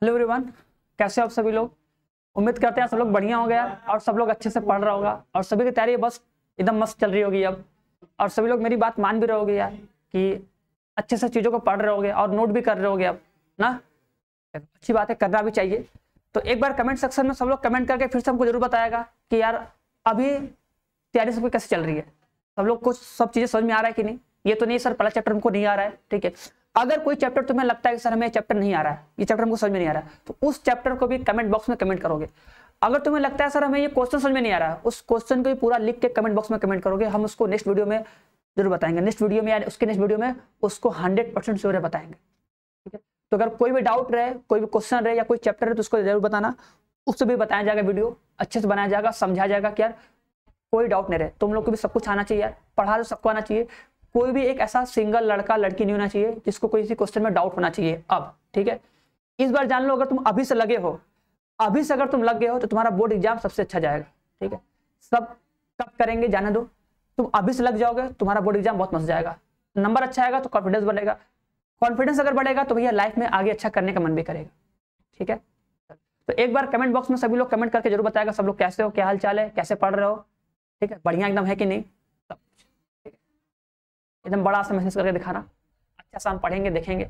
Hello everyone, कैसे हो आप सभी लोग। उम्मीद करते हैं सब लोग बढ़िया हो गया और सब लोग अच्छे से पढ़ रहा होगा और सभी की तैयारी बस एकदम मस्त चल रही होगी अब। और सभी लोग मेरी बात मान भी रहे होगे यार कि अच्छे से चीज़ों को पढ़ रहे होगे और नोट भी कर रहे होगे अब ना। अच्छी बात है, करना भी चाहिए। तो एक बार कमेंट सेक्शन में सब लोग कमेंट करके फिर से हमको जरूर बताएगा कि यार अभी तैयारी सबकी कैसे चल रही है, सब लोग को सब चीज़ें समझ में आ रहा है कि नहीं। ये तो नहीं सर पहला चैप्टर हमको नहीं आ रहा है, ठीक है। अगर कोई चैप्टर तुम्हें लगता है कि सर हमें चैप्टर नहीं आ रहा है, ये चैप्टर हमको समझ में नहीं आ रहा है, तो उस चैप्टर को भी कमेंट बॉक्स में कमेंट करोगे। अगर तुम्हें लगता है सर हमें ये क्वेश्चन समझ में नहीं आ रहा है, उस क्वेश्चन को भी पूरा लिख के कमेंट बॉक्स में कमेंट करोगे। हम उसको नेक्स्ट वीडियो में जरूर बताएंगे, नेक्स्ट वीडियो में या उसके नेक्स्ट वीडियो में उसको 100% श्योर बताएंगे, ठीक है। तो अगर कोई भी डाउट रहे, कोई भी क्वेश्चन रहे या कोई चैप्टर है तो उसको जरूर बताना, उससे भी बताया जाएगा, वीडियो अच्छे से बनाया जाएगा, समझाया जाएगा कि यार कोई डाउट नहीं रहे। तुम लोग को भी सब कुछ आना चाहिए यार, पढ़ा तो सबको आना चाहिए। कोई भी एक ऐसा सिंगल लड़का लड़की नहीं होना चाहिए जिसको कोई सी क्वेश्चन में डाउट होना चाहिए अब, ठीक है। इस बार जान लो, अगर तुम अभी से लगे हो, अभी से अगर तुम लग गए हो तो तुम्हारा बोर्ड एग्जाम सबसे अच्छा जाएगा, ठीक है। सब कब करेंगे जाने दो, तुम अभी से लग जाओगे तुम्हारा बोर्ड एग्जाम बहुत मस्त जाएगा, नंबर अच्छा आएगा तो कॉन्फिडेंस बढ़ेगा, कॉन्फिडेंस अगर बढ़ेगा तो भैया लाइफ में आगे अच्छा करने का मन भी करेगा, ठीक है। तो एक बार कमेंट बॉक्स में सभी लोग कमेंट करके जरूर बताएगा सब लोग कैसे हो, क्या हाल चाल है, कैसे पढ़ रहे हो, ठीक है, बढ़िया एकदम है कि नहीं, सब ठीक है। एकदम बड़ा सा मैसेज करके दिखाना, अच्छा सा हम पढ़ेंगे, देखेंगे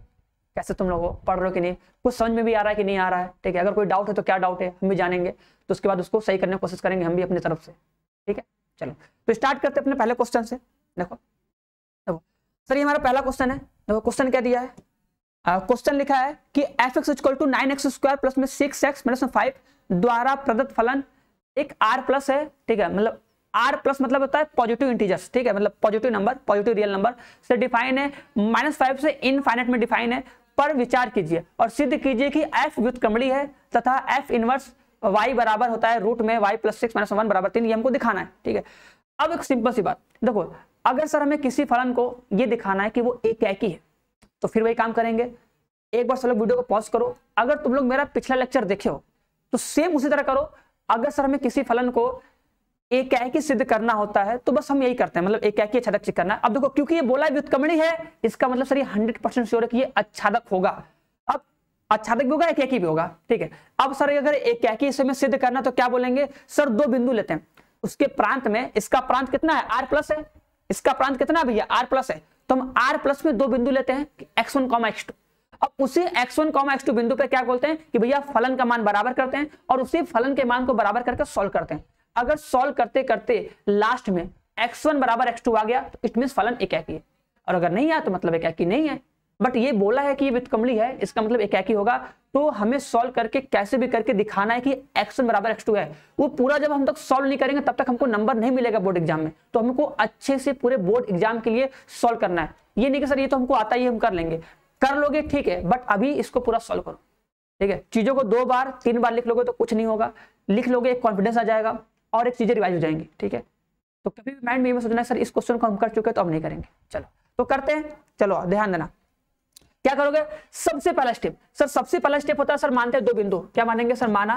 कैसे तुम लोग हो, पढ़ रहे हो कि नहीं, कुछ समझ में भी आ रहा है कि नहीं आ रहा है, ठीक है। अगर कोई डाउट है तो क्या डाउट है हम भी जानेंगे, तो उसके बाद उसको सही करने की कोशिश करेंगे हम भी अपनी तरफ से, ठीक है। चलो तो स्टार्ट करते हैं अपने पहले क्वेश्चन से। देखो देखो सर, ये हमारा पहला क्वेश्चन है। देखो क्वेश्चन क्या दिया है, क्वेश्चन लिखा है कि f(x = 9x² प्लस में 6x माइनस में 5 द्वारा प्रदत्त फलन एक r प्लस है, ठीक है। मतलब r प्लस मतलब होता है पॉजिटिव इंटीजर्स, ठीक है, मतलब positive number, positive real number से डिफाइन है, -5 से इनफाइनाइट में डिफाइन है, पर विचार कीजिए और सिद्ध कीजिए कि f व्युत्क्रमणीय है तथा f इनवर्स y बराबर होता है रूट में y + 6 - 1 = 3। ये हमको दिखाना है, ठीक है। अब एक सिंपल सी बात देखो, अगर सर हमें किसी फलन को ये दिखाना है कि वो एकाकी है तो फिर वही काम करेंगे। एक बार सब लोग वीडियो को पॉज करो, अगर तुम लोग मेरा पिछला लेक्चर देखे हो तो सेम उसी तरह करो। अगर सर हमें किसी फलन को एकाकी सिद्ध करना होता है तो बस हम यही करते हैं, मतलब एकाकी आच्छादक सिद्ध करना है। अब देखो क्योंकि ये बोला व्युत्क्रमणीय है, इसका मतलब सर ये 100% श्योर है कि ये आच्छादक होगा। अब आच्छादक भी होगा, एकाकी भी होगा, ठीक है। अब सर अगर एकाकी इसमें सिद्ध करना तो क्या बोलेंगे, सर दो बिंदु लेते हैं, उसके प्रांत में, इसका प्रांत कितना है r+ है, इसका प्रांत कितना है भैया r+ है, तो हम r+ में दो बिंदु लेते हैं x1, x2। अब उसी x1, x2 बिंदु पे क्या बोलते हैं कि भैया फलन का मान बराबर करते हैं और उसी फलन के मान को बराबर करके सॉल्व करते हैं। अगर सॉल्व करते करते लास्ट में x1 = x2 आ गया तो इट मींस फलन एकाकी है, और अगर नहीं आया तो मतलब एकाकी नहीं है। बट ये बोला है कि ये व्युत्क्रमणीय है, इसका मतलब एकाकी होगा। तो हमें सॉल्व करके कैसे भी करके दिखाना है कि x1 = x2 है। वो पूरा जब हम तक सॉल्व नहीं करेंगे तब तक हमको नंबर नहीं मिलेगा बोर्ड एग्जाम में। तो हमको अच्छे से पूरे बोर्ड एग्जाम के लिए सॉल्व करना है। ये नहीं कि सर ये तो हमको आता ही, हम कर लेंगे, कर लोगे ठीक है, बट अभी इसको पूरा सॉल्व करो, ठीक है। चीजों को 2 बार 3 बार लिख लोगे तो कुछ नहीं होगा, लिख लोगे एक कॉन्फिडेंस आ जाएगा और एक चीजें रिवाइज हो जाएंगी, ठीक है। तो कभी भी माइंड में ये सोचना सर इस क्वेश्चन को हम कर चुके तो अब नहीं करेंगे। चलो तो करते हैं, चलो ध्यान देना क्या करोगे। सबसे पहला स्टेप, सर सबसे पहला स्टेप होता है सर मानते हैं दो बिंदु, क्या मानेंगे सर, माना,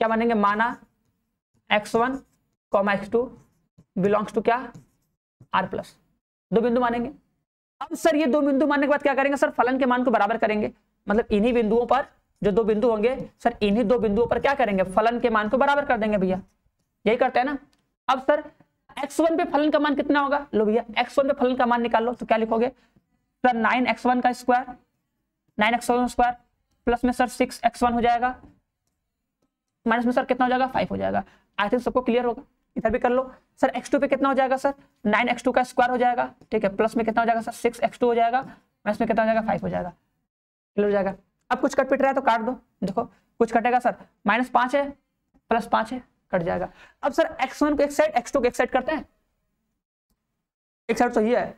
क्या मानेंगे, माना x1, x2 बिलोंग्स टू क्या, r+, दो बिंदु मानेंगे। अब सर ये दो बिंदु मानने के बाद क्या करेंगे सर, फलन के मान को बराबर करेंगे, मतलब इन्हीं बिंदुओं पर जो दो बिंदु होंगे सर, इन्हीं दो बिंदुओं पर क्या करेंगे, फलन के मान को बराबर कर देंगे भैया, यही करते हैं ना। अब सर x1 पे फलन का मान कितना होगा, लो भैया x1 पे फलन का मान निकाल लो, तो क्या लिखोगे सर 9x1 का स्क्वायर, 9x1 स्क्वायर प्लस में सर 6x1 हो जाएगा, माइनस में सर कितना हो जाएगा, 5 हो जाएगा। आई थिंक सबको क्लियर होगा, इधर भी कर लो। सर x2 पे कितना हो जाएगा सर, 9x2 का स्क्वायर हो जाएगा, ठीक है, प्लस में कितना हो जाएगा सर 6x2 हो जाएगा, माइनस में कितना हो जाएगा 5 हो जाएगा, क्लियर हो जाएगा। अब कुछ कट पिट रहा है तो काट दो, देखो कुछ कटेगा सर, -5 है +5 है, कट जाएगा। अब सर x1 को एक साइड, x2 को एक साइड करते हैं, एक साइड तो ये है,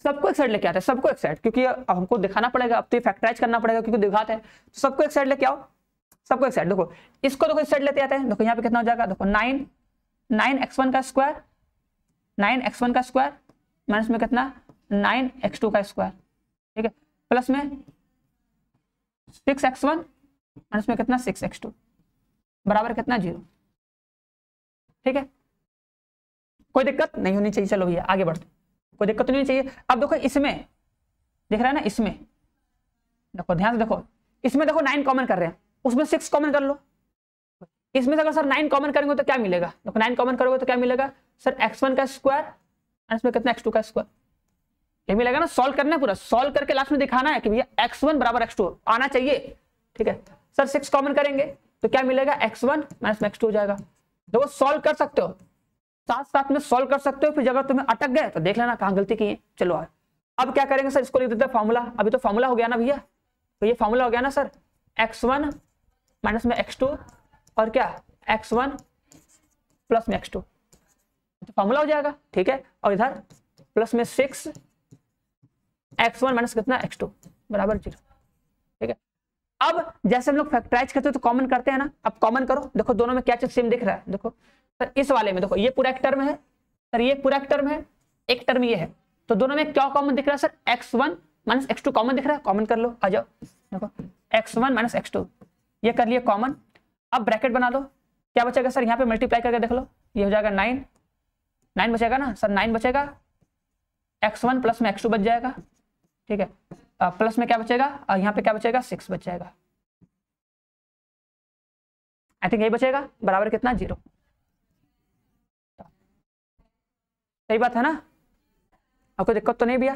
सबको एक साइड लेके आते हैं, सबको एक साइड, क्योंकि हमको दिखाना पड़ेगा, अब तो फैक्टराइज करना पड़ेगा क्योंकि दिखाते हैं, तो सबको एक साइड लेके आओ, सबको एक साइड। देखो इसको देखो इस साइड लेते आते हैं, देखो यहाँ पे कितना हो जाएगा, देखो 9x1 का स्क्वायर, 9x1 का स्क्वायर माइनस में कितना 9x2 का स्क्वायर, ठीक है, प्लस में 6x1 माइनस में कितना 6x2 बराबर कितना 0, ठीक है। कोई दिक्कत नहीं होनी चाहिए, चलो भैया आगे बढ़ते, कोई दिक्कत नहीं चाहिए। अब देखो इसमें दिख रहा है ना, इसमें देखो ध्यान से देखो, इसमें देखो 9 कॉमन कर रहे हैं, उसमें 6 कॉमन कर लो। इसमें से अगर सर 9 कॉमन करेंगे तो क्या मिलेगा, देखो 9 कॉमन करोगे तो क्या मिलेगा सर, x1 का स्क्वायर और इसमें कितना x2 का स्क्वायर, ये मिलेगा ना। सॉल्व करना है पूरा, सॉल्व करके लास्ट में दिखाना है कि भैया x1 बराबर x2 आना चाहिए, ठीक है। सर 6 कॉमन करेंगे तो क्या मिलेगा, x1 माइनस में x2 हो जाएगा। देखो सॉल्व कर सकते हो, साथ साथ में सॉल्व कर सकते हो, फिर अगर तुम्हें अटक गए तो देख लेना कहाँ गलती की है। चलो अब क्या करेंगे सर, इसको लिख देते हैं फॉर्मूला। अभी तो फॉर्मूला हो गया ना भैया, तो ये फॉर्मूला हो गया ना सर, x1 माइनस में x2 और क्या x1 प्लस में x2, तो फॉर्मूला हो जाएगा, ठीक है। और इधर प्लस में 6 x1 माइनस कितना x2 बराबर 0, ठीक है। अब जैसे हम लोग फैक्टराइज करते हैं तो कॉमन करते हैं ना, अब कॉमन करो, देखो दोनों में क्या चीज सेम दिख रहा है। देखो सर इस वाले में देखो ये पूरा एक टर्म है सर, ये पूरा एक टर्म है, एक टर्म ये है, तो दोनों में क्या कॉमन दिख रहा है sir, x1 minus x2 common दिख रहा है, कॉमन कर लो, आ जाओ। देखो x1 माइनस x2 ये कर लिए कॉमन। अब ब्रैकेट बना दो, क्या बचेगा सर, यहाँ पे मल्टीप्लाई करके देख लो, ये हो जाएगा 9 बचेगा ना सर, 9 बचेगा, x1 प्लस में x2 बच जाएगा, ठीक है। प्लस में क्या बचेगा, और यहाँ पे क्या बचेगा 6 बच जाएगा, आई थिंक यही बचेगा, बराबर कितना 0। सही बात है ना, अब कोई दिक्कत तो नहीं भैया,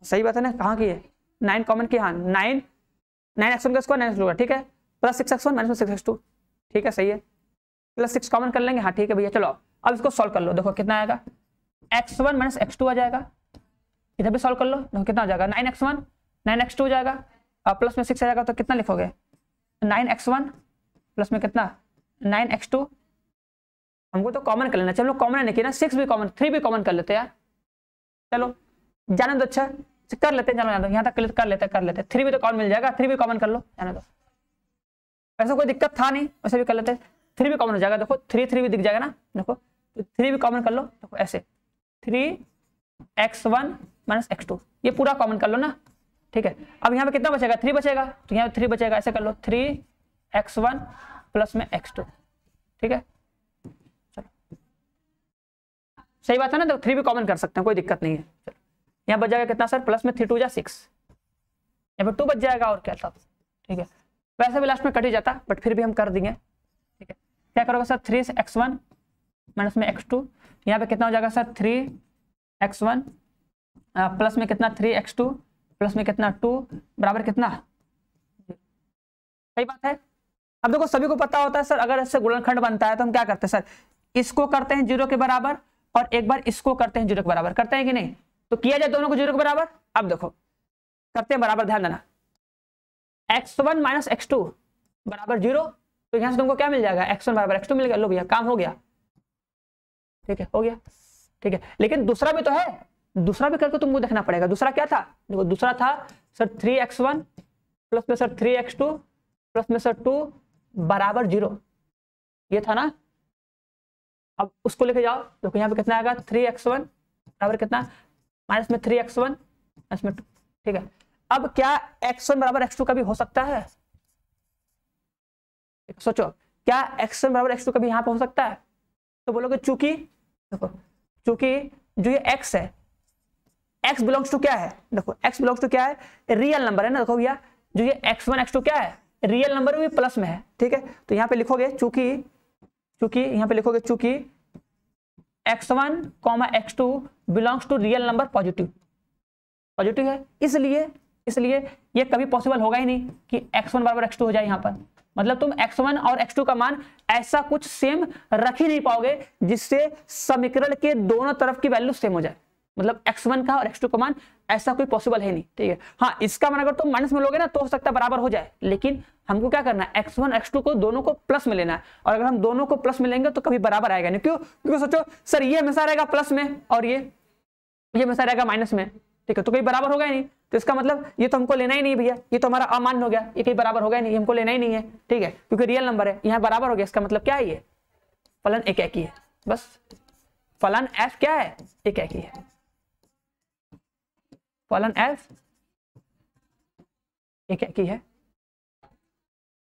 सही बात है ना। कहाँ की है 9 कॉमन की, हाँ 9 x1 का स्क्वायर 9 x2 का, ठीक है, प्लस 6x1 माइनस 6x2, ठीक है सही है, प्लस 6 कॉमन कर लेंगे, हाँ ठीक है भैया। चलो अब इसको सॉल्व कर लो, देखो कितना आएगा, x1 माइनस x2 आ जाएगा, इधर भी सॉल्व कर लो, देखो कितना हो जाएगा 9x1 9x2 हो जाएगा, और प्लस में 6 आ जाएगा, तो कितना लिखोगे 9x1 प्लस में कितना 9x2, हमको तो कॉमन कर लेना, चलो कॉमन नहीं किया ना, 6 भी कॉमन, 3 भी कॉमन कर लेते यार, चलो जाने दो, अच्छा कर लेते हैं, चलो यहाँ तक कर लेते 3 भी तो कॉमन मिल जाएगा, 3 भी कॉमन कर लो, जाने दो, ऐसा कोई दिक्कत था नहीं, वैसे भी कर लेते हैं, 3 भी कॉमन हो जाएगा, देखो 3 भी दिख जाएगा ना, देखो 3 भी कॉमन कर लो, देखो ऐसे 3x1 माइनस x2 ये पूरा कॉमन कर लो ना, ठीक है। अब यहाँ पे कितना बचेगा 3 बचेगा, तो यहाँ पे 3 बचेगा, ऐसे कर लो 3x1 प्लस में x2, ठीक है। चलो सही बात है ना, देखो 3 भी कॉमन कर सकते हैं, कोई दिक्कत नहीं है। चलो यहाँ बच जाएगा कितना सर, प्लस में 3 2 जा 6, यहाँ पे 2 बच जाएगा, और क्या था, ठीक है। वैसे भी लास्ट में कट ही जाता, बट फिर भी हम कर देंगे, ठीक है। क्या करोगे सर 3x1 माइनस में x2, यहाँ पे कितना हो जाएगा सर 3x1 प्लस में कितना 3x2 प्लस में कितना 2 बराबर कितना, सही बात है। अब देखो सभी को पता होता है सर, अगर इससे गुणनखंड बनता है तो हम क्या करते हैं सर, इसको करते हैं 0 के बराबर और एक बार इसको करते हैं 0 के बराबर, करते हैं कि नहीं, तो किया जाए दोनों को 0 के बराबर। अब देखो करते हैं बराबर, ध्यान देना, x1 माइनस x2 बराबर 0, तो यहां से तुमको क्या मिल जाएगा, x1 बराबर x2 मिल गया, लो भैया काम हो गया, ठीक है हो गया, ठीक है। लेकिन दूसरा भी तो है, दूसरा भी करके तुमको देखना पड़ेगा, दूसरा क्या था, देखो दूसरा था सर 3x1 प्लस में सर 3x2 प्लस में सर 2 बराबर 0, ये था ना। अब उसको लेके जाओ, देखो यहाँ पे कितना आएगा 3x1 बराबर कितना, माइनस में 3x1 माइनस में 2, ठीक है। अब क्या x1 बराबर x2 का भी हो सकता है, सोचो क्या x1 बराबर x2 का भी यहाँ पे हो सकता है, तो बोलोगे चूंकि देखो, चूंकि जो ये x है, x बिलोंग्स टू क्या है, देखो x बिलोंग्स टू क्या है, रियल नंबर है ना, देखो भैया जो ये x1 x2 क्या है, रियल नंबर भी प्लस में है, ठीक है। तो यहाँ पे लिखोगे चूंकि यहाँ पे लिखोगे चूंकि x1 x2 belongs to real number positive है, इसलिए ये कभी पॉसिबल होगा ही नहीं कि x1 बराबर x2 हो जाए यहाँ पर, मतलब तुम x1 और x2 का मान ऐसा कुछ सेम रख ही नहीं पाओगे जिससे समीकरण के दोनों तरफ की वैल्यू सेम हो जाए, मतलब x1 का और x2 का मान ऐसा कोई पॉसिबल है नहीं, ठीक है। हाँ इसका मान अगर तुम माइनस में लोगे ना तो हो सकता है बराबर हो जाए, लेकिन हमको क्या करना है x1 x2 को दोनों को प्लस में लेना है, और अगर हम दोनों को प्लस में लेंगे तो कभी बराबर आएगा नहीं, क्यों सोचो सर ये हमेशा रहेगा प्लस में और ये हमेशा रहेगा माइनस में, ठीक है, तो कहीं बराबर होगा ही नहीं, तो इसका मतलब ये तो हमको लेना ही नहीं भैया, ये तो हमारा अमान्य हो गया, ये कहीं बराबर होगा ही नहीं, हमको लेना ही नहीं है, ठीक है, क्योंकि रियल नंबर है, यहाँ बराबर हो गया, इसका मतलब क्या है, ये फलन एक ही है, बस फलन f क्या है, एक ही है, फलन f एक ही है,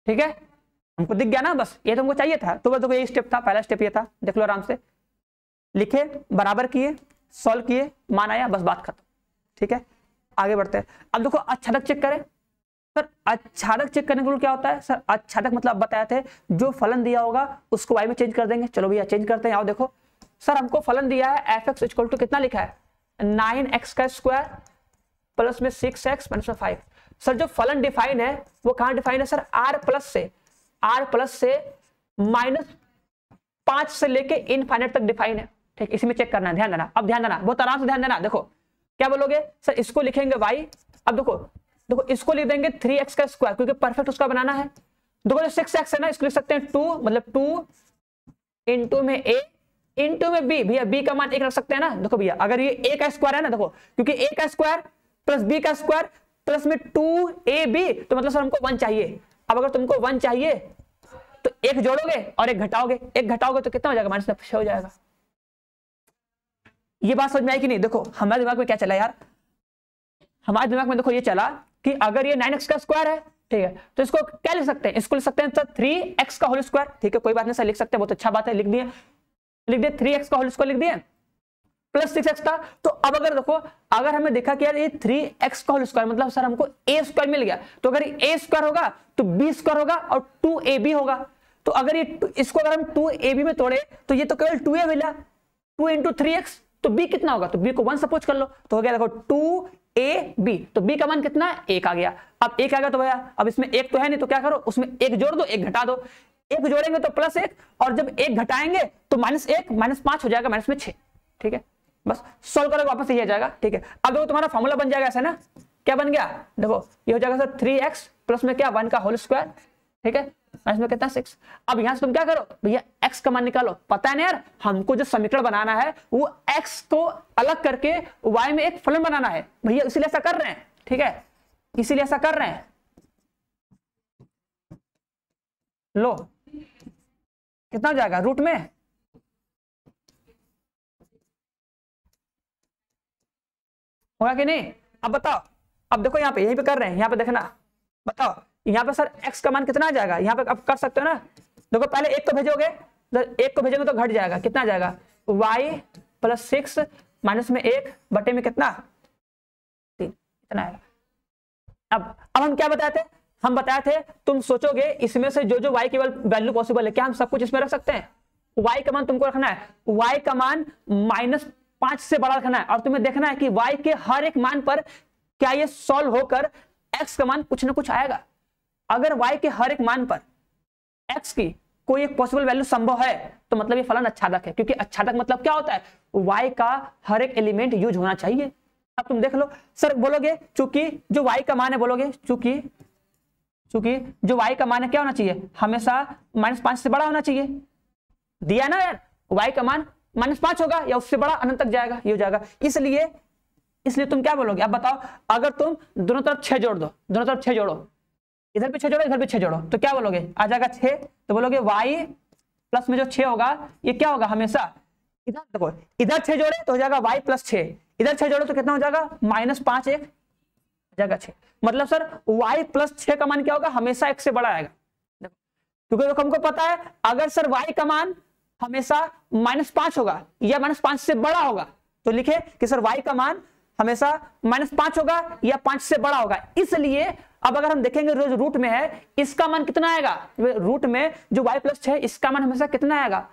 ठीक है, हमको दिख गया ना, बस ये तुमको चाहिए था, तो बस देखो यही स्टेप था, पहला स्टेप ये था, देख लो आराम से, लिखे बराबर किए सॉल्व किए मान आया, बस बात खत्म, ठीक है। आगे बढ़ते हैं, अब देखो अच्छा तक चेक करें, सर आच्छादक चेक करने के लिए क्या होता है? सर आच्छादक मतलब बताए थे जो फलन दिया होगा उसको y में चेंज कर देंगे। चलो भैया चेंज करते हैं। आओ देखो सर हमको फलन दिया है एफ एक्स इक्वल टू कितना लिखा है 9x का स्क्वायर प्लस में 6x माइनस में 5। सर जो फलन डिफाइन है वो कहां डिफाइन है? सर r प्लस से -5 से लेके इनफाइनाइट तक डिफाइन है। ठीक, इसी में चेक करना है, ध्यान देना। अब ध्यान देना, बहुत आराम से ध्यान देना। देखो क्या बोलोगे? सर इसको लिखेंगे y। अब देखो इसको लिख देंगे 3x का स्क्वायर क्योंकि परफेक्ट उसका बनाना है। देखो जो 6x है ना इसको लिख सकते हैं 2, मतलब 2 इंटू में a इंटू में b। भैया b का मान 1 रख सकते हैं ना। देखो भैया अगर ये a का स्क्वायर है ना, देखो क्योंकि a का स्क्वायर प्लस b का स्क्वायर प्लस में 2ab तो मतलब सर हमको 1 चाहिए। अब अगर तुमको 1 चाहिए तो 1 जोड़ोगे और 1 घटाओगे, 1 घटाओगे तो कितना हो जाएगा? -6 हो जाएगा। ये बात समझ में आई कि नहीं? देखो हमारे दिमाग में क्या चला यार, हमारे दिमाग में देखो ये चला कि अगर ये 9x का स्क्वायर है, ठीक है, तो इसको क्या लिख सकते हैं? इसको लिख सकते हैं सर 3x का होल स्क्वायर। ठीक है, कोई बात नहीं सर, लिख सकते हैं, बहुत अच्छा बात है, लिख दिए 3x का होल स्क्वायर लिख दिए प्लस 6x था। तो अब अगर देखो अगर हमें देखा कि यार ये 3x का होल स्क्वायर मतलब सर हमको a स्क्वायर मिल गया, तो अगर a स्क्वायर होगा तो b स्क्वायर होगा और 2ab होगा। तो अगर ये इसको अगर हम 2ab में तोड़े तो ये तो केवल 2a मिला, 2 इंटू 3x, तो b कितना होगा? तो b को 1 सपोज कर लो तो हो गया देखो 2ab। तो b का मान कितना है? 1 आ गया। अब 1 आ गया तो भैया अब इसमें 1 तो है नहीं, तो क्या करो उसमें 1 जोड़ दो, 1 घटा दो। 1 जोड़ेंगे तो +1 और जब 1 घटाएंगे तो -1 -5 हो जाएगा -6। ठीक है, बस सॉल्व करोगे वापस ये आ जाएगा। ठीक है, अब देखो तुम्हारा फॉर्मूला बन जाएगा ऐसा ना, क्या बन गया? देखो ये हो जाएगा सर 3x प्लस में क्या 1 का होल स्क्वायर, ठीक है, इसमें कितना 6। अब यहां से तुम क्या करो भैया x का मान निकालो। पता है ना यार हमको जो समीकरण बनाना है वो x को अलग करके y में एक फलन बनाना है भैया, इसीलिए ऐसा कर रहे हैं। ठीक है, इसीलिए ऐसा कर रहे हैं। लो कितना हो जाएगा रूट में? होगा कि नहीं? अब बताओ, अब देखो यहाँ पे यहीं पे कर रहे हैं, यहाँ पे देखना, बताओ यहाँ पे सर x का मान कितना आ जाएगा? यहाँ पे अब कर सकते हो ना। देखो पहले 1 को भेजोगे, 1 को भेजोगे तो घट जाएगा, कितना आ जाएगा? y प्लस 6 माइनस में 1 बटे में कितना 3, इतना आएगा। अब हम क्या बताए थे? हम बताए थे तुम सोचोगे इसमें से जो जो y की वैल्यू पॉसिबल है, क्या हम सब कुछ इसमें रख सकते हैं? y का मान तुमको रखना है, y का मान -5 से बड़ा रखना है और तुम्हें देखना है कि y के हर एक मान पर क्या ये सॉल्व होकर x का मान कुछ ना कुछ आएगा। अगर y के हर एक मान पर x की कोई एक पॉसिबल वैल्यू संभव है तो मतलब ये फलन आच्छादक है, क्योंकि आच्छादक मतलब क्या होता है? y का हर एक एलिमेंट यूज होना चाहिए। अब तुम देख लो सर, बोलोगे चूंकि जो y का मान है, बोलोगे चूंकि जो y का मान है क्या होना चाहिए? हमेशा -5 से बड़ा होना चाहिए। दिया ना यार, y का मान -5 होगा या उससे बड़ा अनंत तक जाएगा, ये हो जाएगा। इसलिए तुम क्या बोलोगे? अब बताओ अगर तुम दोनों तरफ 6 जोड़ दो, दोनों तरफ 6 जोड़ो, इधर भी 6 जोड़ो इधर भी 6 जोड़ो, तो क्या बोलोगे? आ जाएगा 6। तो बोलोगे y प्लस में जो 6 होगा ये क्या होगा? हमेशा इधर देखो, इधर 6 जोड़े तो हो जाएगा y प्लस 6, इधर 6 जोड़े तो कितना हो जाएगा? -5 1 जाएगा 6। मतलब सर y प्लस 6 का मान क्या होगा? हमेशा 1 से बड़ा आएगा। क्योंकि देखो हमको पता है अगर सर y का मान हमेशा -5 होगा या -5 से बड़ा होगा तो लिखे कि सर y का मान हमेशा -5 होगा या 5 से बड़ा होगा। इसलिए अब अगर हम देखेंगे रोज रूट में है, इसका मान कितना आएगा? रूट में जो y प्लस 6 इसका मान हमेशा कितना आएगा?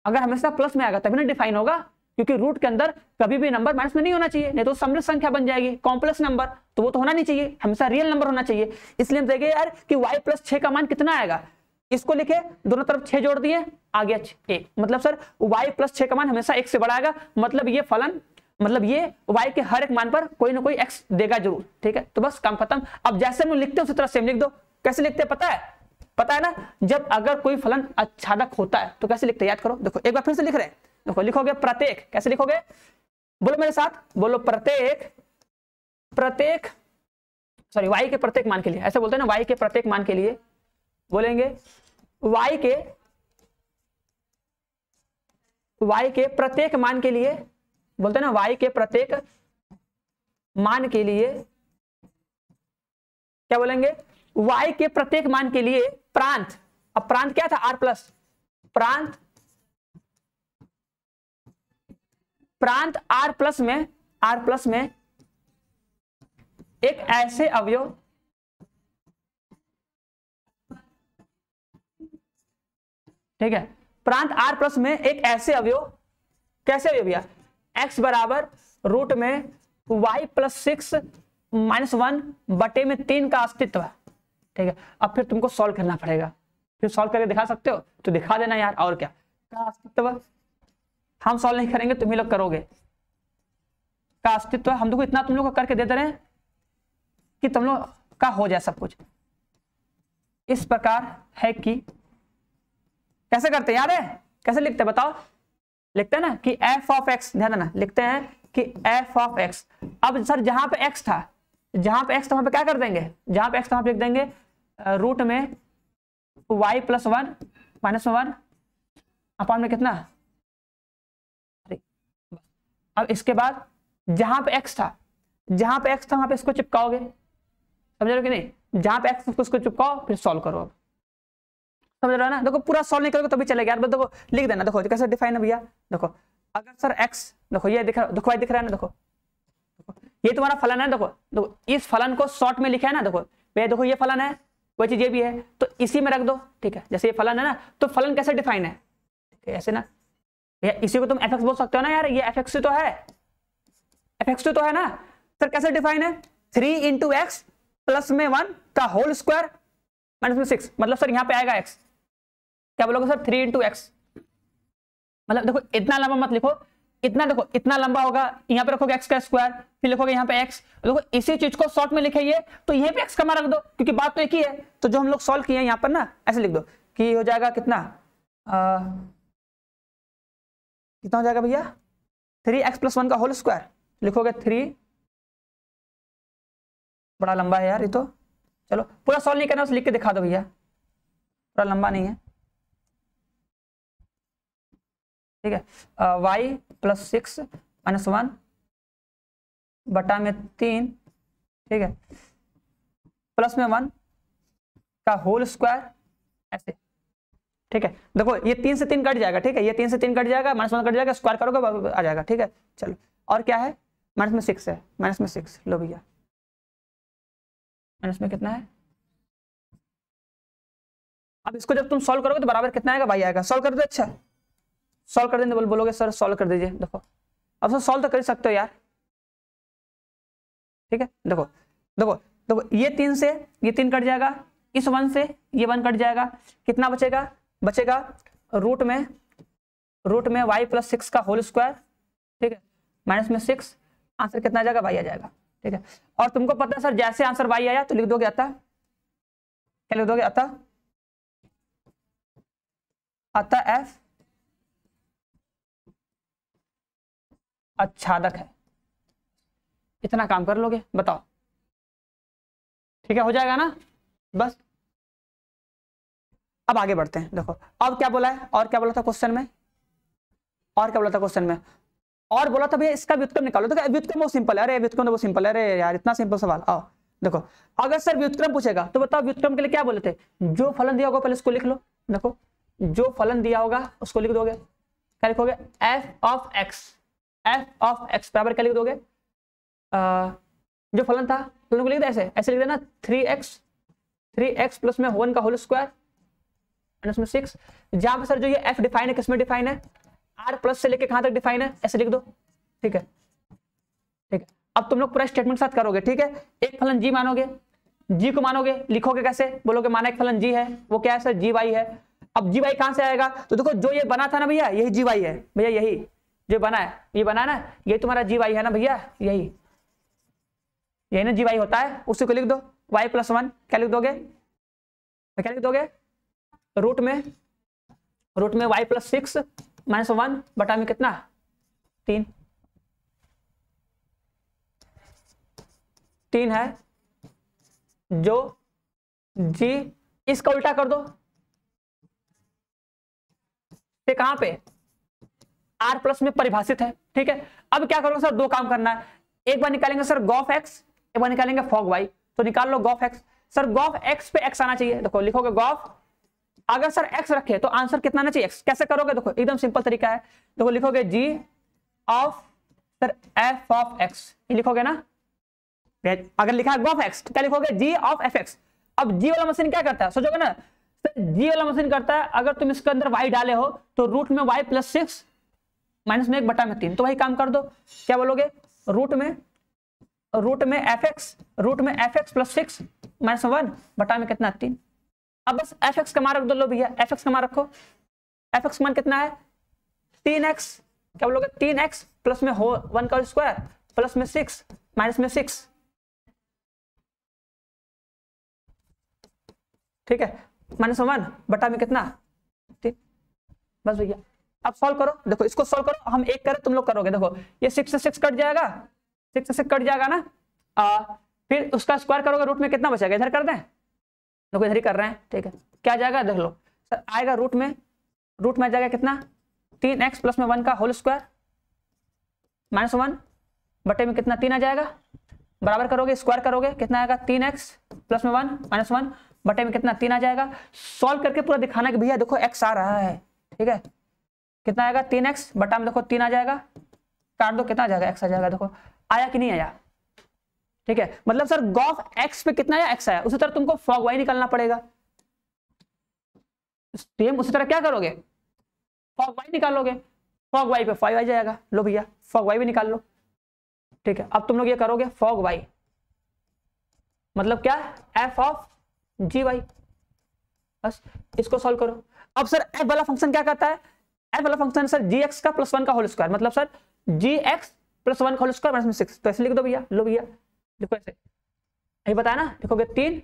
अगर हमेशा प्लस में आएगा तभी ना डिफाइन होगा, क्योंकि रूट के अंदर कभी भी नंबर माइनस में नहीं होना चाहिए, नहीं तो समृद्ध संख्या बन जाएगी, कॉम्प्लेक्स नंबर, तो वो तो होना नहीं चाहिए, हमेशा रियल नंबर होना चाहिए। इसलिए हम देखें यार कि y प्लस 6 का मान कितना आएगा, इसको लिखे, दोनों तरफ 6 जोड़ दिए, आ गया 1। मतलब सर y प्लस 6 का मान हमेशा 1 से बड़ा आएगा, मतलब ये फलन, मतलब ये y के हर एक मान पर कोई ना कोई x देगा जरूर। ठीक है, तो बस काम खत्म। अब जैसे हम लिखते हैं उसी तरह सेम लिख दो। कैसे लिखते हैं पता है ना? जब अगर कोई फलन आच्छादक होता है तो कैसे लिखते हैं? याद करो, देखो एक बार फिर से लिख रहे हैं। देखो लिखोगे प्रत्येक, कैसे लिखोगे? बोलो मेरे साथ, बोलो प्रत्येक सॉरी y के प्रत्येक मान के लिए, ऐसे बोलते हैं ना, y के प्रत्येक मान के लिए बोलेंगे y के प्रत्येक मान के लिए, बोलते हैं ना y के प्रत्येक मान के लिए क्या बोलेंगे? y के प्रत्येक मान के लिए प्रांत, अब प्रांत क्या था? r प्लस, प्रांत r प्लस में एक ऐसे अवयव ठीक है। प्रांत आर प्लस में एक ऐसे अवयव, कैसे अवयव भैया, एक्स बराबर रूट में वाई प्लस 6 माइनस 1 बटे में 3 का अस्तित्व है। ठीक है, अब फिर तुमको सॉल्व करना पड़ेगा, फिर सॉल्व करके दिखा सकते हो तो दिखा देना यार, और क्या का अस्तित्व, हम सॉल्व नहीं करेंगे तुम ही लोग करोगे, का अस्तित्व हम देखो इतना तुम लोग को करके दे रहे हैं कि तुम लोग का हो जाए सब कुछ। इस प्रकार है कि कैसे करते हैं याद है, कैसे लिखते हैं बताओ, लिखते हैं ना कि f ऑफ x, ध्यान देना, लिखते हैं कि f ऑफ x। अब सर जहां पे x था, जहां पे x था वहां पे क्या कर देंगे, जहां पे x था वहां पे लिख देंगे रूट में y प्लस 1 माइनस 1 अपन में कितना, अब इसके बाद जहां पे x था, जहां पे x था वहां पे इसको चिपकाओगे, समझ रहे हो कि नहीं, जहां पे x उसको चिपकाओ फिर सॉल्व करो। अब समझ रहे हो ना, देखो पूरा सॉल्व नहीं करोगे तो भी चलेगा यार, देखो लिख देना, देखो कैसे डिफाइन है भैया, देखो अगर सर x, देखो ये दिख रहा, देखो दिख रहा है ना, देखो ये तुम्हारा फलन है, देखो देखो इस फलन को शॉर्ट में लिखा है ना, देखो भैया देखो ये फलन है, वही चीज ये भी है, तो इसी में रख दो। ठीक है, जैसे ये फलन है ना, तो फलन कैसे डिफाइन है, ऐसे ना भैया, इसी को तुम fx बोल सकते हो ना यार, ये fx तो है, fx तो है ना सर, कैसे डिफाइन है, 3 इंटू एक्स प्लस में 1 का होल स्क्वायर माइनस में 6, मतलब सर यहाँ पे आएगा x, क्या बोलोगे सर 3 इंटू एक्स, मतलब देखो इतना लंबा मत लिखो, इतना देखो इतना लंबा होगा, यहाँ पे रखोगे x का स्क्वायर, फिर लिखोगे यहाँ पे x, देखो इसी चीज को शॉर्ट में लिखेंगे तो यहीं पे x का मान रख दो, क्योंकि बात तो एक ही है। तो जो हम लोग सॉल्व किए हैं यहाँ पर ना, ऐसे लिख दो कि हो जाएगा कितना, कितना हो जाएगा भैया, 3x प्लस 1 का होल स्क्वायर, लिखोगे 3, बड़ा लंबा है यार ये तो, चलो पूरा सॉल्व नहीं करना, उसे लिख के दिखा दो भैया, पूरा लंबा नहीं है। ठीक है, y प्लस 6 माइनस 1 बटा में 3, ठीक है, प्लस में 1 का होल स्क्वायर, ऐसे। ठीक है, देखो ये 3 से 3 कट जाएगा, ठीक है, ये 3 से 3 कट जाएगा, माइनस 1 कट जाएगा, स्क्वायर करोगे आ जाएगा। ठीक है, चलो और क्या है, माइनस में 6 है, माइनस में 6 लो भैया, माइनस में कितना है, अब इसको जब तुम सॉल्व करोगे तो बराबर कितना आएगा, भाई आएगा, सॉल्व कर दो, अच्छा सॉल्व कर देंगे, बोलोगे सर सॉल्व कर दीजिए, देखो अब सर सॉल्व तो कर सकते हो यार। ठीक है, देखो देखो देखो ये 3 से ये 3 कट जाएगा, इस 1 से ये 1 कट जाएगा, कितना बचेगा, बचेगा रूट में y प्लस 6 का होल स्क्वायर, ठीक है, माइनस में 6, आंसर कितना आ जाएगा, y आ जाएगा। ठीक है, और तुमको पता है सर जैसे आंसर y आया तो लिख दोगे अतः, क्या लिख दोगे, अतः f आच्छादक है, इतना काम कर लोगे, बताओ। ठीक है, हो जाएगा ना, बस अब आगे बढ़ते हैं। देखो अब क्या बोला है, और क्या बोला था क्वेश्चन में, और क्या बोला था क्वेश्चन में, और बोला था भैया इसका व्युत्क्रम निकालो। देखो व्युत्क्रम बहुत सिंपल है, अरे व्युत्क्रम तो बहुत सिंपल है, अरे यार इतना सिंपल सवाल। आओ देखो, अगर सर व्युत्क्रम पूछेगा तो बताओ व्युत्क्रम के लिए क्या बोले थे, जो फलन दिया होगा पहले इसको लिख लो, देखो जो फलन दिया होगा उसको लिख दोगे, क्या लिखोगे, f ऑफ x बराबर क्या लिख दोगे, जो फलन था फलन को लिख दे, ऐसे लिख देना 3x प्लस में 1 का होल स्क्वायर माइनस में 6, जहां पे सर जो ये f डिफाइन है किसमें डिफाइन है, r प्लस से लेके कहां तक डिफाइन है, ऐसे लिख दो। ठीक है, ठीक है, अब तुम लोग पूरा स्टेटमेंट साथ करोगे। ठीक है, एक फलन g मानोगे, g को मानोगे, लिखोगे कैसे, बोलोगे माना एक फलन g है, वो क्या है सर, gy है। अब gy कहां से आएगा, तो देखो जो ये बना था ना भैया, यही gy है भैया, यही जो बना है, ये बना ना, ये तुम्हारा gy है ना भैया, यही ना gy होता है, उसी को लिख दो y प्लस 1, क्या लिख दोगे, क्या लिख दोगे, रूट में y प्लस 6 माइनस 1 बटा में कितना, 3 है, जो g, इसका उल्टा कर दो, ये कहां पे, r प्लस में परिभाषित है। ठीक है, अब क्या करोगे सर, दो काम करना है, एक बार निकालेंगे सर गॉफ x, एक बार निकालेंगे फॉग y, तो निकाल लो gof x, sir gof x पे x आना चाहिए, देखो लिखोगे गॉफ, अगर सर x रखे तो आंसर कितना आना चाहिए, x, कैसे करोगे, देखो एकदम सिंपल तरीका है, देखो लिखोगे g of sir f of x, ये लिखोगे ना, अगर लिखा है गॉफ x तो क्या लिखोगे, g ऑफ fx। अब g वाला मशीन क्या करता है, सोचोगे ना जी वाला मशीन करता है, अगर तुम इसके अंदर y डाले हो तो रूट में y प्लस 6 माइनस में 1/3, तो वही काम कर दो। क्या बोलोगे? रूट में fx प्लस 6 माइनस 1 बटा में कितना 3। अब बस fx का मान रख दो। लो भैया fx का मान रखो। fx मान कितना है? 3x। क्या बोलोगे? 3x प्लस में 1 का स्क्वायर प्लस में 6 माइनस में 6। ठीक है, माइनस 1 बटा में कितना 3। बस भैया अब सॉल्व करो। देखो इसको सॉल्व करो, हम एक करें तुम लोग करोगे। देखो ये 6 से 6 कट जाएगा, 6 से 6 कट जाएगा ना। फिर उसका स्क्वायर करोगे, रूट में कितना बचेगा? इधर कर दें। देखो इधर ही कर रहे हैं। ठीक है, क्या जाएगा देख लो सर। आएगा रूट में आ जाएगा कितना 3x प्लस में 1 का होल स्क्वायर माइनस 1 बटे में कितना 3 आ जाएगा। बराबर करोगे, स्क्वायर करोगे, कितना आएगा 3x प्लस में 1 माइनस 1 बटे में कितना 3 आ जाएगा। सॉल्व करके पूरा दिखाना कि भैया देखो x आ रहा है। ठीक है, कितना आएगा 3x बटा में देखो 3 आ जाएगा। काट दो, कितना आ जाएगा x आ जाएगा। देखो आया कि नहीं आया। ठीक है, मतलब सर गॉफ x पे कितना आया? x आया। उसी तरह तुमको फॉग y निकालना पड़ेगा। सेम उसी तरह क्या करोगे? फॉग y निकालोगे। फॉग y पे 5 आ जाएगा। लो भैया फॉग y भी निकाल लो। ठीक है, अब तुम लोग ये करोगे फॉग y मतलब क्या? f of g y. बस इसको सॉल्व करो। अब सर f वाला फंक्शन क्या करता है? f वाला फंक्शन सर gx का प्लस 1 का होल स्क्वायर, मतलब सर gx प्लस 1 का होल स्क्वायर माइनस में 6। तो ऐसे लिख दो भैया। लो भैया देखो ऐसे यही बताया ना। देखोगे 3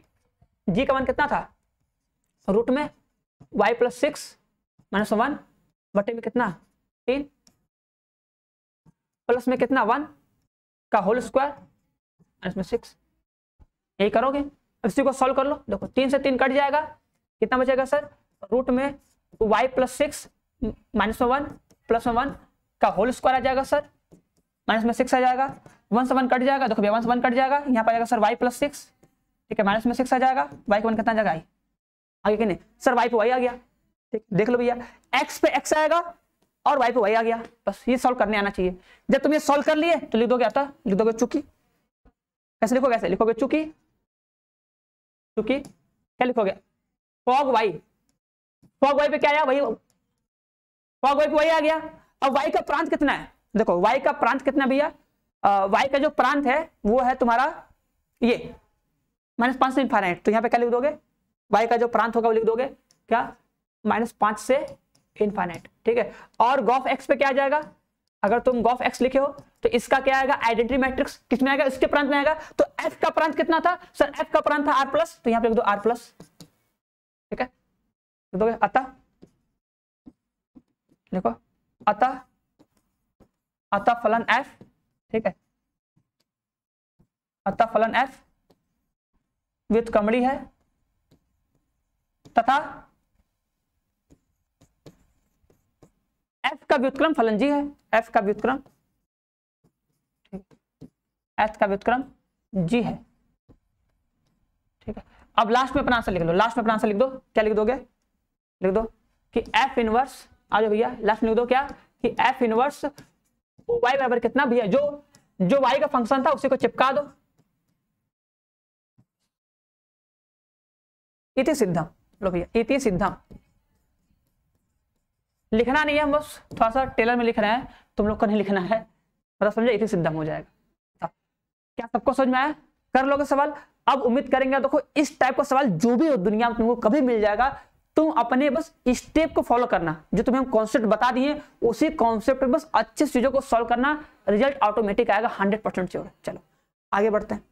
g का मान कितना था? रूट में y प्लस 6 माइनस 1 बटे में कितना 3 प्लस में कितना 1 का होल स्क्वायर माइनस में 6। यही करोगे। इसी को सॉल्व कर लो। देखो 3 से 3 कट जाएगा, कितना बचेगा सर? रूट में y प्लस 6 माइनस में 1 प्लस में 1 का होल स्क्वायर आ जाएगा सर, माइनस में 6 आ जाएगा। 1 से 1 कट जाएगा। देखो 1 से 1 कट जाएगा, यहाँ पर आएगा सर y प्लस 6। ठीक है, माइनस में 6 आ जाएगा। y का 1 कितना आ जाएगा? आगे कि नहीं सर? y पे y आ गया। ठीक, देख लो भैया x पे x आएगा और y पे y आ गया। बस ये सॉल्व करने आना चाहिए। जब तुम ये सॉल्व कर लिए तो लिख दोगे आता, लिख दोगे चूंकि। कैसे लिखोगे? ऐसे लिखोगे चूंकि क्या लिखोगे? फॉग y पे क्या आया? वही फॉग y पे वही आ गया। अब y का प्रांत कितना है? देखो y का प्रांत कितना भैया? y का जो प्रांत है वो है तुम्हारा ये -5 से इनफाइनाइट। तो यहाँ पे क्या लिख दोगे? y का जो प्रांत होगा वो लिख दोगे क्या? -5 से इनफाइनाइट। ठीक है, और गॉफ x पे क्या आ जाएगा? अगर तुम गॉफ x लिखे हो तो इसका क्या आएगा? आइडेंटिटी मैट्रिक्स किसमें आएगा? इसके प्रांत में आएगा। तो f का प्रांत कितना था सर? f का प्रांत था r+, तो यहाँ पे लिख दो r+। ठीक है, लिख दोगे अतः, देखो अतः फलन f। ठीक है, अतः फलन f व्युत्क्रमणी है तथा f का व्युत्क्रम फलन जी है। f का व्युत्क्रम जी है। ठीक है, अब लास्ट में अपना आंसर लिख लो। लास्ट में अपना आंसर लिख दो। क्या लिख दोगे? लिख दो कि f इनवर्स, आ जाओ भैया लास्ट में लिख दो क्या? कि f इनवर्स y बराबर कितना भैया? जो y का फंक्शन था उसी को चिपका दो। इति सिद्धम। लो भैया इति सिद्धम लिखना नहीं है, हम बस थोड़ा सा टेलर में लिख रहे हैं, तुम लोग को नहीं लिखना है। मतलब समझे? इति सिद्धम हो जाएगा। क्या सबको समझ में आया? कर लोगे सवाल? अब उम्मीद करेंगे देखो इस टाइप का सवाल जो भी हो दुनिया में तुमको कभी मिल जाएगा। तुम अपने बस स्टेप को फॉलो करना, जो तुम्हें हम कॉन्सेप्ट बता दिए उसी कॉन्सेप्ट पे बस अच्छे चीजों को सॉल्व करना, रिजल्ट ऑटोमेटिक आएगा 100% श्योर। चलो आगे बढ़ते हैं।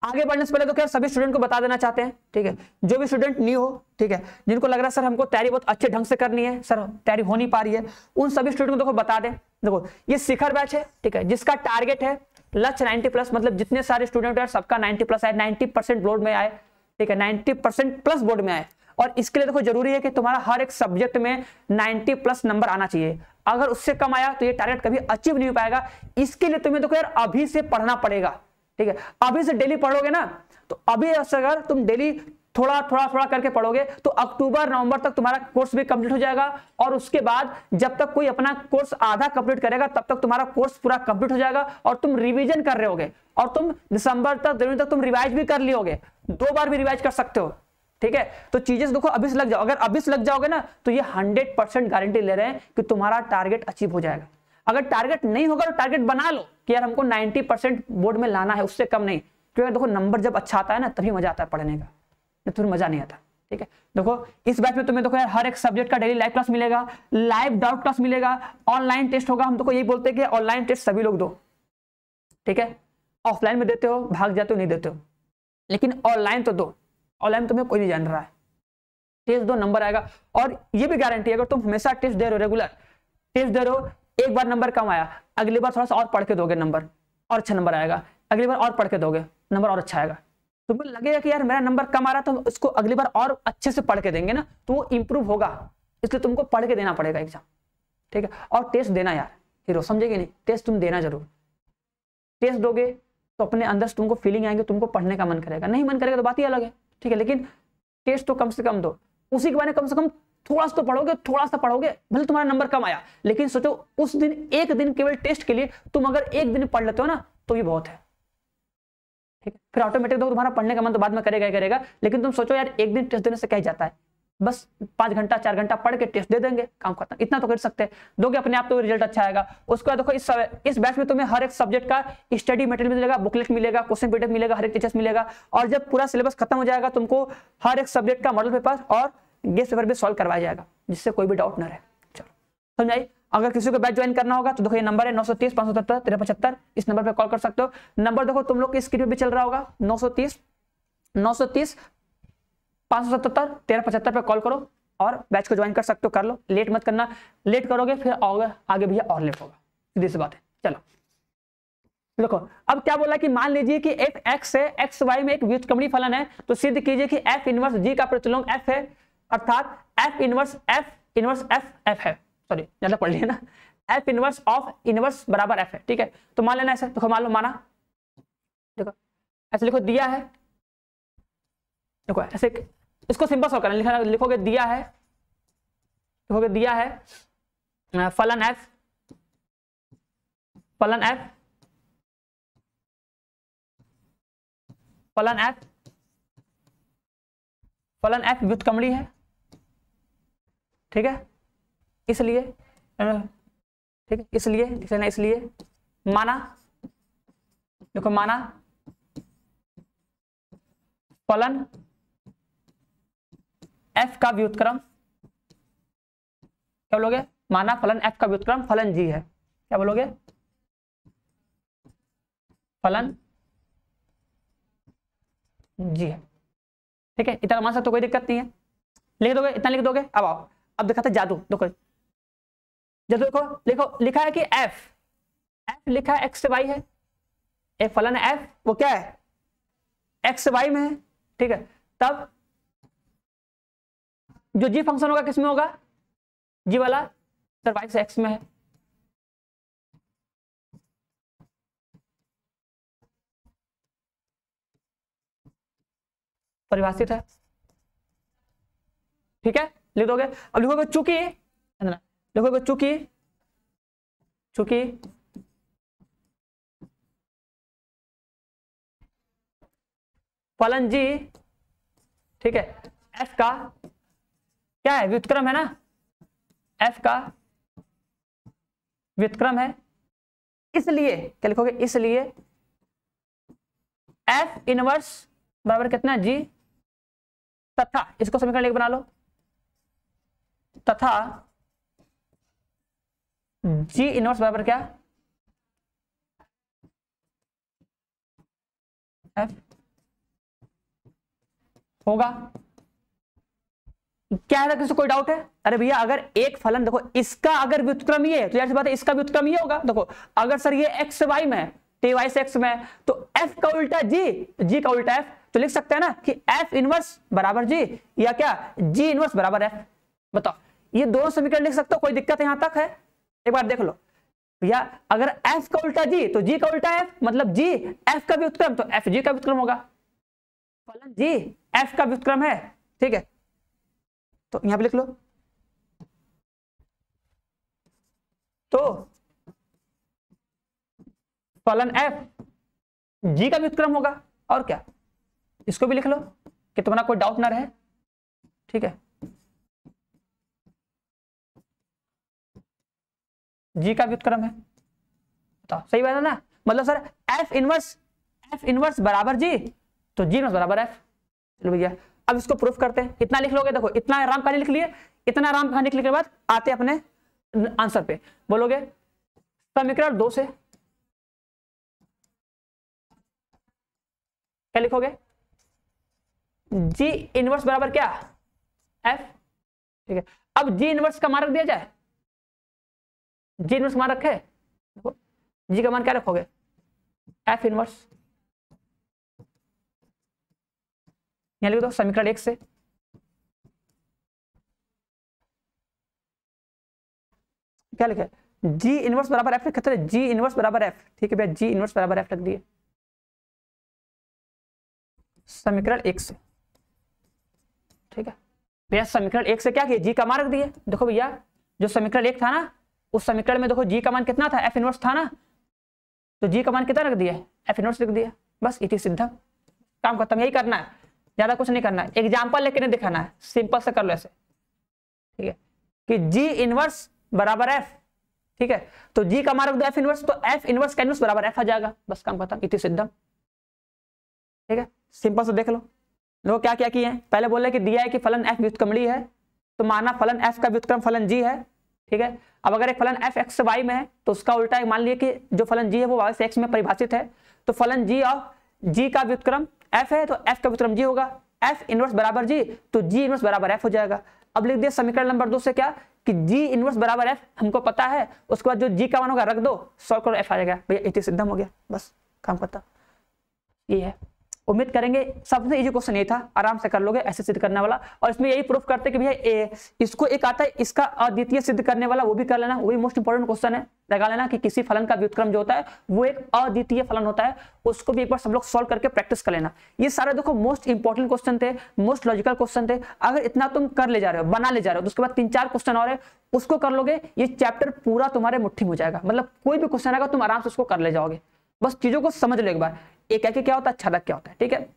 आगे बढ़ने से पहले तो क्या सभी स्टूडेंट को बता देना चाहते हैं। ठीक है, जो भी स्टूडेंट न्यू हो, ठीक है, जिनको लग रहा है सर हमको तैयारी बहुत अच्छे ढंग से करनी है, सर तैयारी हो नहीं पा रही है, उन सभी स्टूडेंट को देखो बता दें। देखो ये शिखर बैच है। ठीक है, जिसका टारगेट है लक्ष्य 90+, मतलब जितने सारे स्टूडेंट है सबका 90+ आए, 90% बोर्ड में आए। ठीक है, 90%+ बोर्ड में आए। और इसके लिए देखो जरूरी है कि तुम्हारा हर एक सब्जेक्ट में 90+ नंबर आना चाहिए। अगर उससे कम आया तो ये टारगेट कभी अचीव नहीं हो पाएगा। इसके लिए तुम्हें देखो यार अभी से पढ़ना पड़ेगा। ठीक है, अभी से डेली पढ़ोगे ना, तो अभी अगर तुम डेली थोड़ा करके पढ़ोगे तो अक्टूबर नवंबर तक तुम्हारा कोर्स भी कंप्लीट हो जाएगा। और उसके बाद जब तक कोई अपना कोर्स आधा कंप्लीट करेगा तब तक तुम्हारा कोर्स पूरा कंप्लीट हो जाएगा और तुम रिवीजन कर रहे होगे। और तुम दिसंबर तक जनवरी तक तुम रिवाइज भी कर लियोगे, 2 बार भी रिवाइज कर सकते हो। ठीक है, तो चीजें देखो अभी से लग जाओ, अगर अभी से लग जाओगे ना तो ये 100% गारंटी ले रहे हैं कि तुम्हारा टारगेट अचीव हो जाएगा। अगर टारगेट नहीं होगा तो टारगेट बना लो कि यार हमको 90% बोर्ड में लाना है, उससे कम नहीं, क्योंकि देखो नंबर जब अच्छा आता है ना तभी मजा आता है पढ़ने का, नहीं तो मजा नहीं आता। ठीक है, देखो इस बैच में तुम्हें देखो यार हर एक सब्जेक्ट का डेली लाइव क्लास मिलेगा, लाइव डाउट क्लास मिलेगा, ऑनलाइन टेस्ट होगा। हम तो यही बोलते हैं कि ऑनलाइन टेस्ट सभी लोग दो, ठीक है, ऑफलाइन में देते हो भाग जाते हो नहीं देते हो, लेकिन ऑनलाइन तो दो, ऑनलाइन तुम्हें कोई नहीं जान रहा है, टेस्ट दो नंबर आएगा। और ये भी गारंटी है अगर तुम हमेशा टेस्ट दे रहे हो, रेगुलर टेस्ट दे रहे हो, एक बार नंबर कम आया, अगली बार थोड़ा सा और पढ़ के दोगे नंबर और अच्छा नंबर आएगा, अगली बार और पढ़ के दोगे नंबर और अच्छा आएगा। तुम्हें लगेगा कि यार मेरा नंबर कम आ रहा तो इसको अगली बार और अच्छे से पढ़ के देंगे ना तो वो इंप्रूव होगा, इसलिए तुमको पढ़ के देना पड़ेगा एग्जाम। ठीक है, और टेस्ट देना यार हीरो, समझेगे नहीं, टेस्ट तुम देना जरूर। टेस्ट दोगे तो अपने अंदर से तुमको फीलिंग आएंगे, तुमको पढ़ने का मन करेगा, नहीं मन करेगा तो बात ही अलग है। ठीक है, लेकिन टेस्ट तो कम से कम दो, उसी के बारे में कम से कम थोड़ा सा तो पढ़ोगे, थोड़ा सा पढ़ोगे, भले तुम्हारा नंबर कम आया, लेकिन सोचो उस दिन एक दिन केवल टेस्ट के लिए तुम अगर एक दिन पढ़ लेते हो ना तो ये बहुत है। ठीक है, फिर ऑटोमेटिक तो तुम्हारा पढ़ने का मन तो बाद में करेगा ही करेगा, लेकिन तुम सोचो यार एक दिन टेस्ट देने से क्या जाता है, बस 5 घंटा 4 घंटा पढ़ के टेस्ट दे देंगे, काम खत्म, इतना तो कर सकते हैं, दोगे अपने आप तो रिजल्ट अच्छा आएगा। उसके बाद देखो इस बैच में तुम्हें हर एक सब्जेक्ट का स्टडी मटेरियल मिलेगा, बुकलेट मिलेगा, क्वेश्चन पीडीएफ मिलेगा, हर एक टीचर्स मिलेगा, और जब पूरा सिलेबस खत्म हो जाएगा तुमको हर एक सब्जेक्ट का मॉडल पेपर और गेस्ट पेपर भी सॉल्व करवाया जाएगा, जिससे कोई भी डाउट न रहे। चलो समझाइए, अगर किसी को बैच ज्वाइन करना होगा तो देखो ये नंबर है 930 577 1375, इस नंबर पे कॉल कर सकते हो। नंबर देखो तुम लोग की स्क्रीन पे भी चल रहा होगा, 930 577 1375 पे कॉल करो और बैच को ज्वाइन कर सकते हो, कर लो, लेट मत करना, लेट करोगे फिर आगे भैया और लेट होगा, सीधी सी बात है। चलो देखो अब क्या बोला कि मान लीजिए कि एफ एक्स है, एक्स वाई में एक व्युत्क्रमणीय फलन है, तो सिद्ध कीजिए कि एफ इनवर्स जी का प्रतिलोम एफ है, अर्थात एफ इनवर्स एफ है, सॉरी ज्यादा पढ़ लिया ना, एफ इनवर्स ऑफ इनवर्स बराबर एफ है। ठीक है, तो मान लेना ऐसे, देखो मान लो माना, देखो ऐसे लिखो दिया है, देखो ऐसे इसको सिंपल सॉल्व करना, लिखोगे दिया है, लिखोगे दिया है फलन एफ फलन एफ फलन एफ फलन एफ व्युत्क्रमणीय है। ठीक है, इसलिए ठीक है, इसलिए माना, देखो माना फलन एफ का व्युत्क्रम, क्या बोलोगे, माना फलन एफ का व्युत्क्रम फलन जी है, क्या बोलोगे, फलन जी है। ठीक है, इतना मान सकते हो, कोई दिक्कत नहीं है, लिख दोगे, इतना लिख दोगे। अब आओ, अब दिखाते जादू, देखो जब देखो लिखो, लिखा है कि एफ लिखा है एक्स से वाई है, एक फलन एफ वो क्या है एक्स से वाई में है। ठीक है, तब जो जी फंक्शन होगा किस में होगा, जी वाला सर वाई से एक्स में है। परिभाषित है, ठीक है, लिख दोगे। अब लिखोगे चूंकि, लिखोगे चूंकि फलन जी, ठीक है, एफ का क्या है, व्युत्क्रम है ना, एफ का व्युत्क्रम है, इसलिए क्या लिखोगे, इसलिए एफ इनवर्स बराबर कितना जी, तथा इसको समीकरण एक बना लो, तथा जी इनवर्स बराबर क्या, एफ होगा। क्या है, किसी कोई डाउट है? अरे भैया अगर एक फलन देखो इसका अगर व्युत्क्रम ये है तो यार बात है इसका व्युत्क्रम ये होगा। देखो अगर सर ये एक्स वाई में है, टी वाई से एक्स में है, तो एफ का उल्टा जी का उल्टा एफ, तो लिख सकते हैं ना कि एफ इनवर्स बराबर जी, या क्या जी इनवर्स बराबर एफ। बताओ, ये दोनों समीकरण लिख सकते हो, कोई दिक्कत यहां तक है? एक बार देख लो भैया, अगर एफ का उल्टा जी तो जी का उल्टा एफ, मतलब जी एफ का व्युत्क्रम तो एफ जी का व्युत्क्रम होगा। फलन जी एफ का व्युत्क्रम है, ठीक है, तो यहां पे लिख लो, तो फलन एफ जी का व्युत्क्रम होगा। और क्या, इसको भी लिख लो कि तुम्हारा कोई डाउट ना रहे, ठीक है, जी का व्युत्क्रम है, बताओ सही बात है ना। मतलब सर एफ इनवर्स बराबर जी, तो जी इनवर्स बराबर एफ। चलो भैया अब इसको प्रूफ करते हैं। इतना लिख लोगे, देखो इतना आराम कहानी लिख लिए, इतना आराम कहानी लिखने के बाद आते अपने आंसर पे। बोलोगे समीकरण 2 से क्या लिखोगे, जी इनवर्स बराबर क्या, एफ। ठीक है, अब जी इनवर्स का मान रख दिया जाए, जी इनवर्स मान रखे, देखो जी का मान क्या रखोगे, एफ इनवर्स। यहां लिख दो समीकरण 1 से, क्या लिखे, जी इनवर्स बराबर एफ लिखते हैं, जी इनवर्स बराबर एफ। ठीक है भैया, जी इनवर्स बराबर एफ रख दिए समीकरण 1 से। ठीक है भैया, समीकरण 1 से क्या किया, जी का मान रख दिए। देखो भैया जो समीकरण 1 था ना, उस समीकरण में देखो जी का मान कितना था, एफ इनवर्स था ना, तो जी का मान कितना रख दिया, एफ इनवर्स लिख दिया, बस इति सिद्धम, काम खत्म। यही करना है, ज्यादा कुछ नहीं करना है, एग्जाम्पल लेके नहीं दिखाना है, सिंपल से कर लो ऐसे। ठीक है कि जी इनवर्स बराबर एफ, ठीक है, तो जी का मान रख दो एफ इनवर्स, तो एफ इनवर्स का इनवर्स बराबर एफ आ जाएगा, बस काम खत्म, इति सिद्धम। ठीक है, सिंपल से देख लो। लोग क्या क्या किए हैं, पहले बोले कि दिया है कि फलन एफ व्युत्क्रमणीय है, तो माना फलन एफ का व्युत्क्रम फलन जी है। ठीक है, अब अगर एक फलन एफ एक्स वाई में है, तो उसका उल्टा मान लिया कि जो फलन जी है वो वाई से एक्स में परिभाषित है, तो फलन जी ऑफ जी का व्युत्क्रम एफ है, तो एफ का व्युत्क्रम जी होगा, एफ इनवर्स बराबर जी, तो जी इनवर्स बराबर एफ हो जाएगा। अब लिख दिया समीकरण नंबर 2 से क्या कि जी इनवर्स बराबर एफ हमको पता है, उसके बाद जो जी का मान होगा रख दो, सॉल्व करो, एफ आ जाएगा भैया, इति सिद्धम हो गया, बस काम खत्म। ये है, उम्मीद करेंगे सबसे इजी क्वेश्चन ये था, आराम से कर लोगे ऐसे सिद्ध करने वाला। और इसमें यही प्रूफ करते कि भैया इसको एक आता है इसका अद्वितीय सिद्ध करने वाला, वो भी कर लेना, वो भी मोस्ट इंपोर्टेंट क्वेश्चन है, लगा लेना कि किसी फलन का व्युत्क्रम जो होता है वो एक अद्वितीय फलन होता है, उसको भी एक बार सब लोग सॉल्व करके प्रैक्टिस कर लेना। ये सारे देखो मोस्ट इंपोर्टेंट क्वेश्चन थे, मोस्ट लॉजिकल क्वेश्चन थे। अगर इतना तुम कर ले जा रहे हो, बना ले जा रहे हो, तो उसके बाद 3-4 क्वेश्चन और है, उसको कर लोगे, ये चैप्टर पूरा तुम्हारे मुट्ठी में हो जाएगा। मतलब कोई भी क्वेश्चन आएगा तुम आराम से उसको कर ले जाओगे, बस चीजों को समझ लो एक बार, एक है कि क्या होता है, छलक क्या होता है। ठीक है,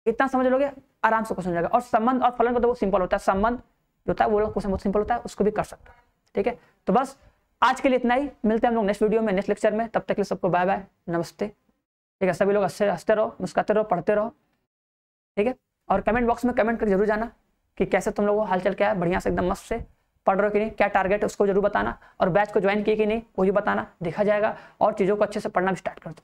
इतना समझ लोगे आराम से क्वेश्चन हो जाएगा। और संबंध और फलन का तो वो सिंपल होता है, संबंध जो होता है वो क्वेश्चन बहुत सिंपल होता है, उसको भी कर सकते हो। ठीक है, तो बस आज के लिए इतना ही, मिलते हैं हम लोग नेक्स्ट वीडियो में, नेक्स्ट लेक्चर में। तब तक के लिए सबको बाय बाय, नमस्ते। ठीक है, सभी लोग हंसते रहो, मुस्कुराते रहो, पढ़ते रहो। ठीक है, और कमेंट बॉक्स में कमेंट कर जरूर जाना कि कैसे तुम लोगों को हालचाल क्या है, बढ़िया से एकदम मस्त से पढ़ रहे हो कि नहीं, क्या टारगेट है उसको जरूर बताना, और बैच को ज्वाइन किए कि नहीं वो भी बताना, देखा जाएगा। और चीज़ों को अच्छे से पढ़ना भी स्टार्ट कर दो।